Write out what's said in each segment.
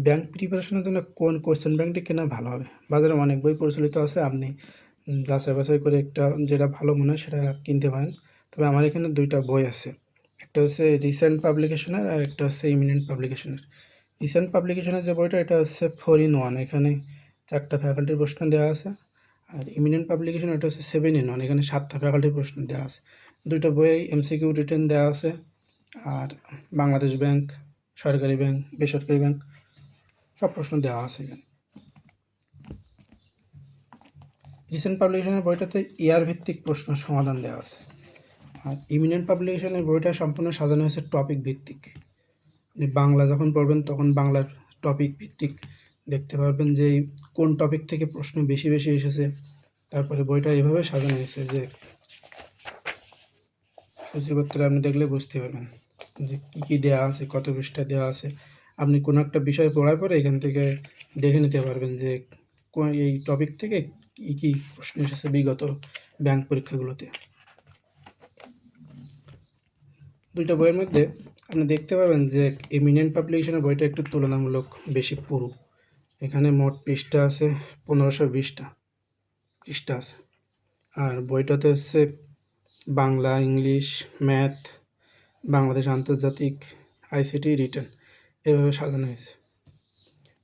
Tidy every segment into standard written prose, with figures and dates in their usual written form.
Bank প্রিপারেশনের জন্য কোন কোশ্চেন ব্যাংকটি কেনা ভালো হবে? বাজারে অনেক বই প্রচলিত আছে। আপনি যাচাই বাছাই করে একটা যেটা ভালো মনে হয় সেটা কিনতে পারেন। তবে আমার এখানে ২ টা বই আছে। একটা হচ্ছে রিসেন্ট পাবলিকেশনের আর একটা হচ্ছে ইমিনেন্ট পাবলিকেশনের। রিসেন্ট পাবলিকেশনের যে বইটা এটা হচ্ছে 4 in 1, এখানে ৪ টা ফ্যাকাল্টির প্রশ্ন দেওয়া আছে। আর ইমিনেন্ট পাবলিকেশন এটা হচ্ছে 7 in 1, এখানে 7 টা ফ্যাকাল্টির প্রশ্ন দেওয়া আছে। ২ টা বইয়েই এমসিকিউ রিটেন দেওয়া আছে। আর বাংলাদেশ ব্যাংক, সরকারি ব্যাংক, বেসরকারি ব্যাংক সব প্রশ্ন দেওয়া আছে এখানে। রিসেন্ট পাবলিকেশনের বইটাতে ইয়ার ভিত্তিক প্রশ্ন সমাধান দেওয়া আছে। আর ইমিনেন্ট পাবলিকেশনের বইটা সম্পূর্ণ সাজানো হয়েছে টপিক ভিত্তিক। আপনি বাংলা যখন পড়বেন তখন বাংলার টপিক ভিত্তিক দেখতে পারবেন যে কোন টপিক থেকে প্রশ্ন বেশি বেশি এসেছে। তারপরে বইটা এভাবে সাজানো হয়েছে যে সূচিপত্রে আপনি দেখলে বুঝতে পারবেন যে কী কী দেওয়া আছে, কত পৃষ্ঠা দেওয়া আছে। আপনি কোনো একটা বিষয় পড়ার পরে এখান থেকে দেখে নিতে পারবেন যে এই টপিক থেকে কী কী প্রশ্ন এসেছে বিগত ব্যাংক পরীক্ষাগুলোতে। ২ টা বইয়ের মধ্যে আপনি দেখতে পাবেন যে এমিনেন্ট পাবলিকেশনের বইটা একটু তুলনামূলক বেশি পুরু। এখানে মোট পৃষ্ঠা আছে ১৫২০টা পৃষ্ঠা আছে। আর বইটাতে হচ্ছে বাংলা, ইংলিশ, ম্যাথ, বাংলাদেশ আন্তর্জাতিক, আইসিটি, রিটেন এভাবে সাজানো হয়েছে।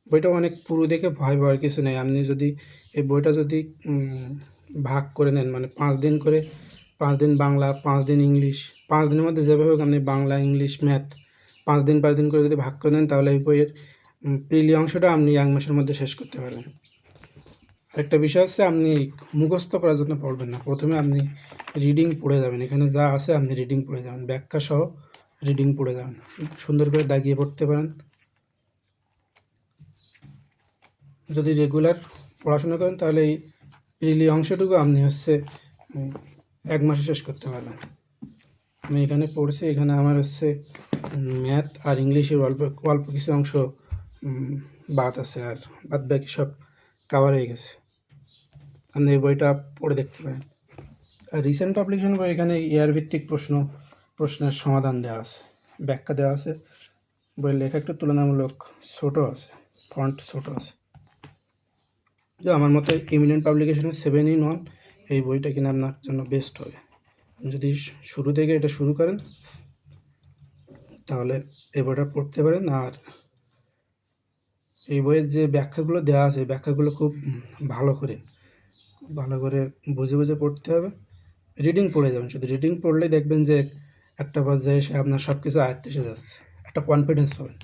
বইটা অনেক পুরো দেখে ভয় পাওয়ার কিছু নেই। আপনি যদি এই বইটা যদি ভাগ করে নেন, মানে ৫ দিন করে, ৫ দিন বাংলা, ৫ দিন ইংলিশ, ৫ দিনের মধ্যে যেভাবে হোক আপনি বাংলা, ইংলিশ, ম্যাথ ৫ দিন করে যদি ভাগ করে নেন তাহলে এই বইয়ের প্রিলি অংশটা আপনি ১ মাসের মধ্যে শেষ করতে পারবেন। আরেকটা বিষয় হচ্ছে আপনি মুখস্থ করার জন্য পড়বেন না। প্রথমে আপনি রিডিং পড়ে যাবেন। এখানে যা আছে আপনি রিডিং পড়ে যাবেন। ব্যাখ্যা সহ রিডিং পড়ে যাবেন। সুন্দর করে দাগিয়ে পড়তে পারেন। যদি রেগুলার পড়াশোনা করেন তাহলে এই প্রিলি অংশটুকু আপনি হচ্ছে ১ মাসে শেষ করতে পারবেন। আমি এখানে পড়ছি, এখানে আমার হচ্ছে ম্যাথ আর ইংলিশের অল্প কিছু অংশ বাদ আছে, আর বাদ বাকি সব কাভার হয়ে গেছে। আপনি এই বইটা পড়ে দেখতে পারেন। আর রিসেন্ট পাবলিকেশন বই, এখানে ইয়ার ভিত্তিক প্রশ্নের সমাধান দেওয়া আছে, ব্যাখ্যা দেওয়া আছে। বইয়ের লেখা একটু তুলনামূলক ছোটো আছে, ফন্ট ছোটো আছে। যে আমার মতে ইমিনেন্ট পাবলিকেশনের 7 in 1 এই বইটা কিনা আপনার জন্য বেস্ট হবে। যদি শুরু থেকে এটা শুরু করেন তাহলে এই বইটা পড়তে পারেন। আর এই বইয়ের যে ব্যাখ্যাগুলো দেওয়া আছে, ব্যাখ্যাগুলো খুব ভালো করে বুঝে বুঝে পড়তে হবে। রিডিং পড়ে যাবেন, শুধু রিডিং পড়লেই দেখবেন যে একটা পর্যায়ে এসে আপনার সব কিছু আয়ত্তে এসে যাচ্ছে, একটা কনফিডেন্স পাবেন।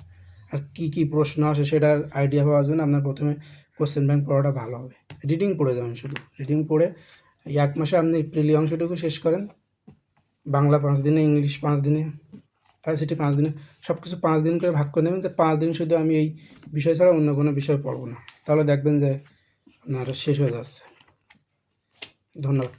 আর কী কী প্রশ্ন আসে সেটার আইডিয়া পাওয়ার জন্য আপনার প্রথমে কোশ্চেন ব্যাংক পড়াটা ভালো হবে। রিডিং পড়ে যাবেন, শুধু রিডিং পড়ে ১ মাসে আপনি প্রিলি অংশটুকু শেষ করেন। বাংলা ৫ দিনে, ইংলিশ ৫ দিনে, আইসিটি ৫ দিনে, সব কিছু ৫ দিন করে ভাগ করে নেবেন যে ৫ দিন শুধু আমি এই বিষয় ছাড়া অন্য কোনো বিষয় পড়ব না। তাহলে দেখবেন যে আপনার শেষ হয়ে যাচ্ছে। ধন্যবাদ।